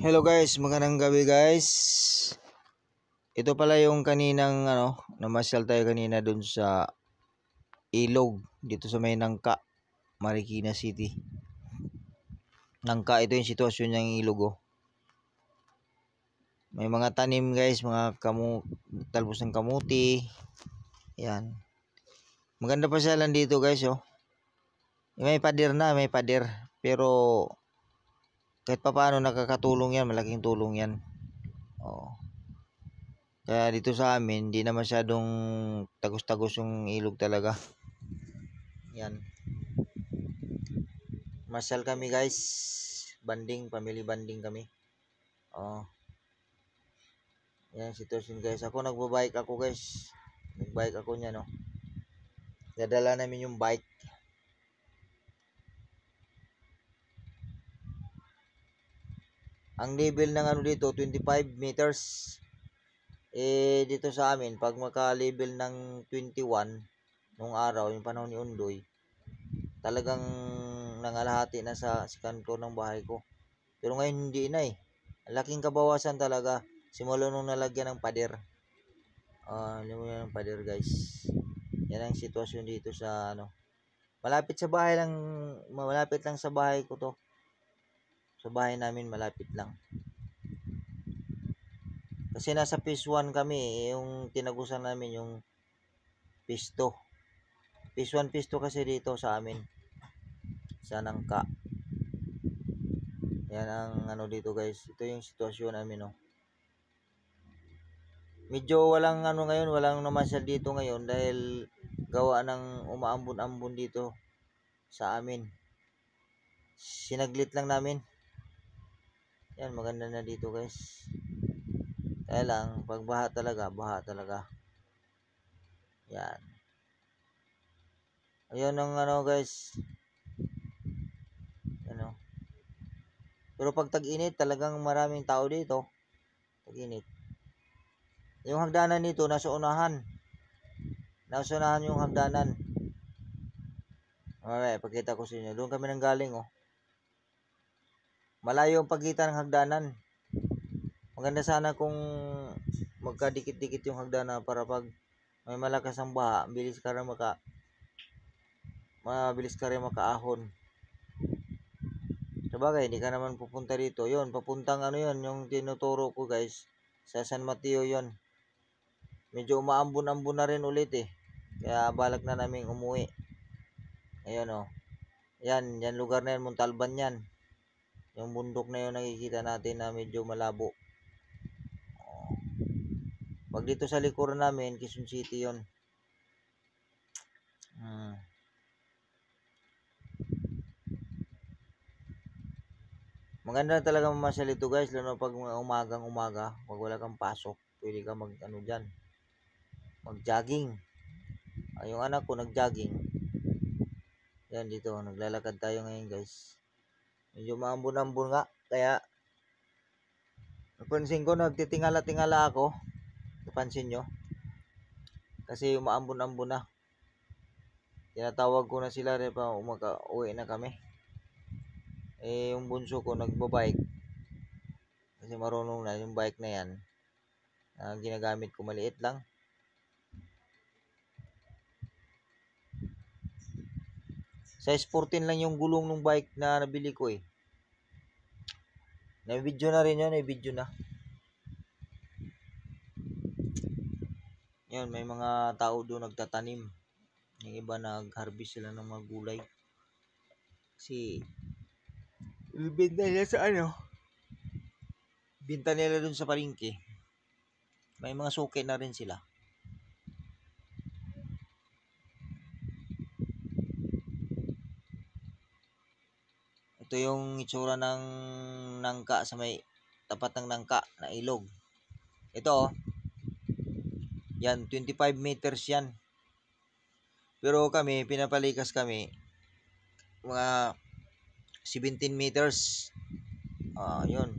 Hello guys, magandang gabi guys. Ito pala yung kaninang namasyal tayo kanina dun sa ilog dito sa may Nangka, Marikina City. Nangka, ito yung sitwasyon ng ilog oh. May mga tanim guys, mga talbos ng kamuti. Yan. Maganda pa sila dito guys oh. May pader na, may pader. Pero kahit pa paano nakakatulong yan, malaking tulong yan. Oh. Kaya dito sa amin, hindi na masyadong tagos-tagos yung ilog talaga. Yan. Masyal kami guys. Banding, family banding kami. Oh. Yan sitwasyon guys. Ako nagbabike ako guys. Nagbike ako niya no. Dadala namin yung bike. Ang level ng dito, 25 meters. Dito sa amin, pag maka-level ng 21, nung araw, yung panahon ni Undoy, talagang nangalahati na sa kanto ng bahay ko. Pero ngayon hindi na eh. Laking kabawasan talaga. Simula nung nalagyan ng pader. Nalagyan ng pader guys. Yan ang sitwasyon dito sa malapit sa bahay lang, malapit lang sa bahay ko to. Sa bahay namin malapit lang. Kasi nasa phase 1 kami, yung tinagusan namin yung phase 2. Phase 1, phase 2 kasi dito sa amin. Sa Nangka. Yan ang dito guys. Ito yung sitwasyon namin Medyo walang ngayon, walang namasyal dito ngayon dahil gawa ng umaambon-ambon dito sa amin. Sinaglit lang namin. Yan, maganda na dito guys. Kaya lang, pag baha talaga. Yan. Ayun ang guys. Pero pag tag-init, talagang maraming tao dito. Tag-init. Yung hagdanan nito, nasa unahan. Nasa unahan yung hagdanan. Okay, pakita ko sa inyo. Doon kami nang galing Malayo ang pagitan ng hagdanan. Maganda sana kung magkadikit-dikit yung hagdanan para pag may malakas ang baha, mabilis ka rin makaahon. Sabagay, hindi ka naman pupunta dito. Yun, papuntang yun, yung tinuturo ko guys. Sa San Mateo yun. Medyo umaambon-ambon na rin ulit eh. Kaya balak na namin umuwi. Ayun Yan lugar na yan, Montalban yan. Yung bundok na yun nakikita natin na medyo malabo. Pag dito sa likuran namin, Quezon City yun. Maganda talaga mamasyal ito guys, lalo pag umaga, pag wala kang pasok, pwede ka dyan, mag-jogging. Yung anak ko nag-jogging. Yan dito, naglalakad tayo ngayon guys. Medyo maambon-ambon nga, kaya napansin ko nagtitingala-tingala ako. Napansin nyo? Kasi umaambon-ambon na. Tinatawag ko na sila rin pa uwi na kami. Yung bunso ko nagbabike. Kasi marunong na yung bike na yan. Ginagamit ko maliit lang. Size 14 lang yung gulong ng bike na nabili ko eh. Na-video na rin yun, na-video na. Yun, may mga tao doon nagtatanim. Yung iba nag-harvest sila ng mga gulay. Kasi ibenta nila sa binta nila doon sa palengke. May mga suki na rin sila. Ito yung itsura ng Nangka sa may tapat ng Nangka na ilog. Ito yan, 25 meters yan. Pero kami, pinapalikas kami mga 17 meters. Yun.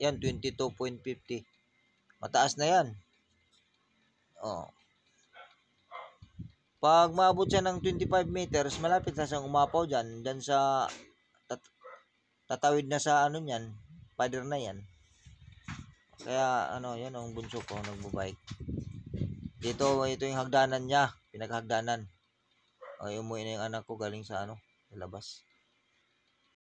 Yan, 22.50. Mataas na yan. Pag maabot siya ng 25 meters, malapit na siyang umapaw dyan sa tatawid na sa niyan. pader na yan. Kaya ano, yan ang bunso ko nagbabike. Dito, ito yung hagdanan niya, pinaghagdanan. Ay, umuwi na yung anak ko galing sa ano, sa labas.